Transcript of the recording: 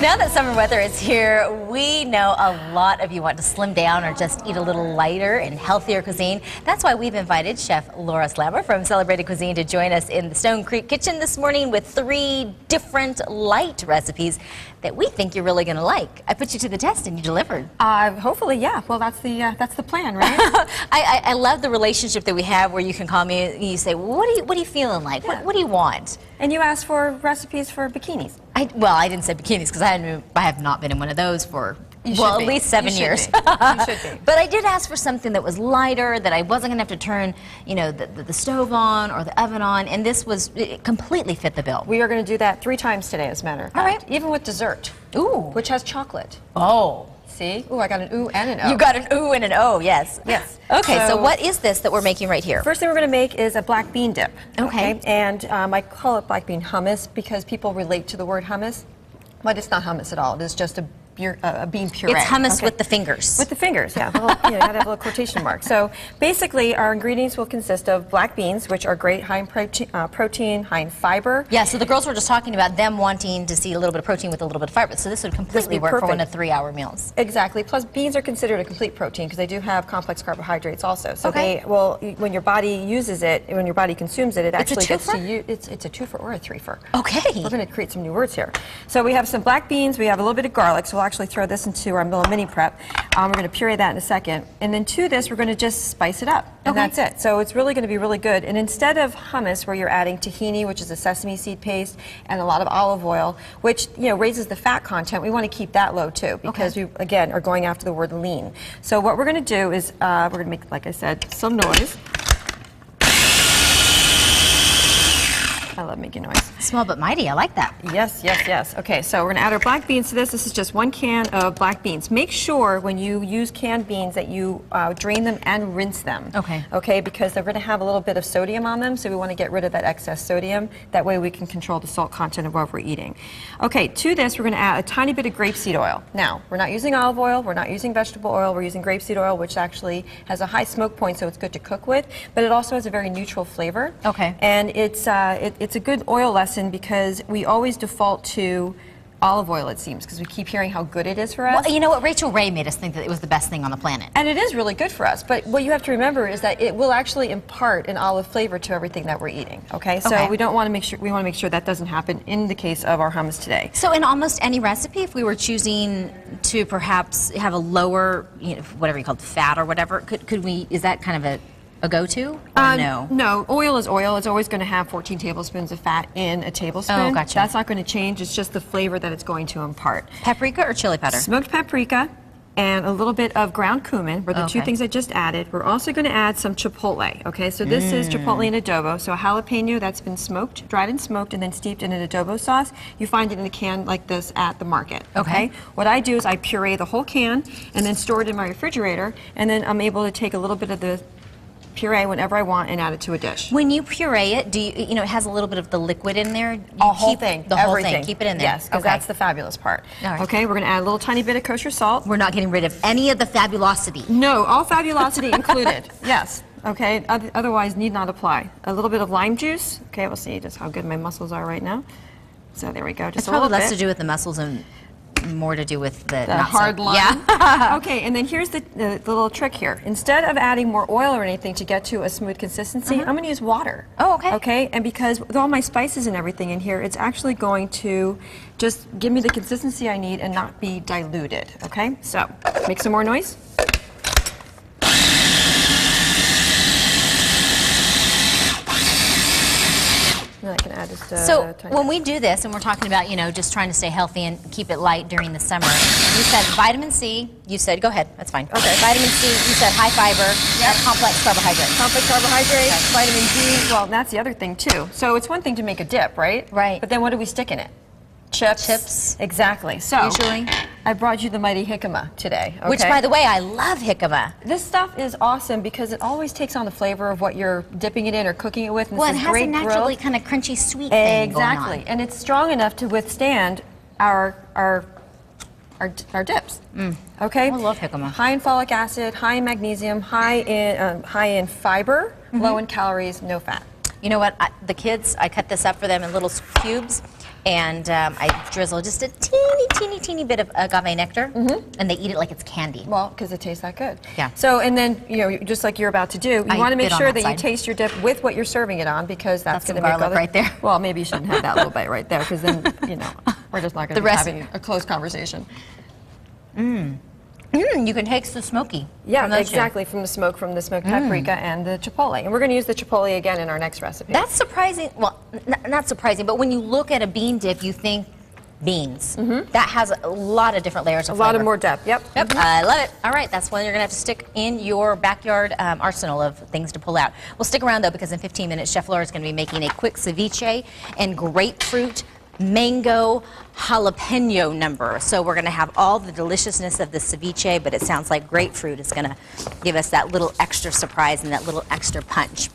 Now that summer weather is here, we know a lot of you want to slim down or just eat a little lighter and healthier cuisine. That's why we've invited Chef Laura Slabber from Celebrated Cuisine to join us in the Stone Creek Kitchen this morning with 3 different light recipes that we think you're really going to like. I put you to the test and you delivered. Hopefully, yeah. Well, that's the plan, right? I love the relationship that we have where you can call me and you say, well, what are you feeling like? Yeah. What do you want? And you asked for recipes for bikinis. Well, I didn't say bikinis because I have not been in one of those for at least 7 years. You should be. But I did ask for something that was lighter, that I wasn't going to have to turn, you know, the stove on or the oven on, and it completely fit the bill. We are going to do that 3 times today, as a matter of fact. All right. Even with dessert. Ooh. Which has chocolate. Oh. See? Ooh, I got an ooh and an oh. You got an ooh and an oh, yes. Yes. Okay, so what is this that we're making right here? First thing we're going to make is a black bean dip. Okay. And I call it black bean hummus because people relate to the word hummus. But it's not hummus at all. It is just a bean puree. It's hummus with the fingers. With the fingers, yeah. You gotta have a little quotation mark. So basically, our ingredients will consist of black beans, which are great, high in protein, high in fiber. Yeah, so the girls were just talking about them wanting to see a little bit of protein with a little bit of fiber. So this would completely work for one of 3-hour meals. Exactly. Plus, beans are considered a complete protein because they do have complex carbohydrates also. So okay. when your body uses it, when your body consumes it, it actually gets to you. It's a twofer or a threefer. Okay. We're going to create some new words here. So we have some black beans. We have a little bit of garlic. So we'll actually throw this into our little mini prep. We're going to puree that in a second. And then to this, we're going to just spice it up. And that's it. So it's really going to be really good. And instead of hummus, where you're adding tahini, which is a sesame seed paste, and a lot of olive oil, which raises the fat content, we want to keep that low too, because we, again, are going after the word lean. So what we're going to do is we're going to make, like I said, some noise. I love making noise. Small but mighty, I like that. Yes, yes, yes. Okay, so we're gonna add our black beans to this. This is just 1 can of black beans. Make sure when you use canned beans that you drain them and rinse them. Okay. Okay, because they're gonna have a little bit of sodium on them, so we wanna get rid of that excess sodium. That way we can control the salt content of what we're eating. Okay, to this we're gonna add a tiny bit of grapeseed oil. Now, we're not using olive oil, we're not using vegetable oil, we're using grapeseed oil, which actually has a high smoke point, so it's good to cook with, but it also has a very neutral flavor. Okay. And it's a good oil lesson because we always default to olive oil, it seems, because we keep hearing how good it is for us. Well, you know what? Rachel Ray made us think that it was the best thing on the planet. And it is really good for us. But what you have to remember is that it will actually impart an olive flavor to everything that we're eating. Okay? So we don't want to make sure, we want to make sure that doesn't happen in the case of our hummus today. So in almost any recipe, if we were choosing to perhaps have a lower, whatever you call it, fat or whatever, could we, is that kind of a go-to? No. No, oil is oil. It's always going to have 14 tablespoons of fat in a tablespoon. Oh, gotcha. That's not going to change. It's just the flavor that it's going to impart. Paprika or chili powder? Smoked paprika and a little bit of ground cumin were the 2 things I just added. We're also going to add some chipotle. Okay, so this is chipotle and adobo. So a jalapeno that's been smoked, dried and smoked, and then steeped in an adobo sauce. You find it in a can like this at the market. Okay. What I do is I puree the whole can and then store it in my refrigerator, and then I'm able to take a little bit of the puree whenever I want and add it to a dish. When you puree it, do you, it has a little bit of the liquid in there? The whole thing. The whole thing. Keep it in there. Yes, because that's the fabulous part. All right. Okay, we're going to add a little tiny bit of kosher salt. We're not getting rid of any of the fabulosity. No, all fabulosity included. Yes. Okay, otherwise need not apply. A little bit of lime juice. Okay, we'll see just how good my muscles are right now. So there we go. Just it's a little probably less bit. to do with the muscles and more to do with the hard line. Yeah. Okay, and then here's the little trick here. Instead of adding more oil or anything to get to a smooth consistency, I'm going to use water. Oh, okay. Okay, and because with all my spices and everything in here, it's actually going to just give me the consistency I need and not be diluted. Okay, so make some more noise. I can add just so when we do this, and we're talking about, just trying to stay healthy and keep it light during the summer, you said vitamin C, you said, go ahead, that's fine. Okay. Vitamin C, you said high fiber, and complex carbohydrates. Complex carbohydrates, vitamin D, well, that's the other thing too. So it's one thing to make a dip, right? Right. But then what do we stick in it? Chips. Chips. Exactly. So usually. I brought you the mighty jicama today. Okay? Which, by the way, I love jicama. This stuff is awesome because it always takes on the flavor of what you're dipping it in or cooking it with. And well, it has a naturally kind of crunchy sweet thing going on. Exactly, and it's strong enough to withstand our dips. Okay. I love jicama. High in folic acid, high in magnesium, high in fiber, low in calories, no fat. You know what? The kids, I cut this up for them in little cubes. And I drizzle just a teeny bit of agave nectar, and they eat it like it's candy. Well, because it tastes that good. Yeah. So, and then, you know, just like you're about to do, you want to make sure that you taste your dip with what you're serving it on, because that's going to make garlic right there. Well, maybe you shouldn't have that little bite right there, because then, you know, we're just not going to be having a close conversation. You can taste the smoky. Yeah, exactly, from the smoked paprika and the chipotle. And we're going to use the chipotle again in our next recipe. That's surprising. Well, not surprising, but when you look at a bean dip, you think beans. That has a lot of different layers of flavor. A lot of more depth, yep. I love it. All right, that's one you're going to have to stick in your backyard arsenal of things to pull out. We'll stick around, though, because in 15 minutes, Chef Laura is going to be making a quick ceviche and grapefruit mango jalapeno number. So we're going to have all the deliciousness of the ceviche, but it sounds like grapefruit is going to give us that little extra surprise and that little extra punch.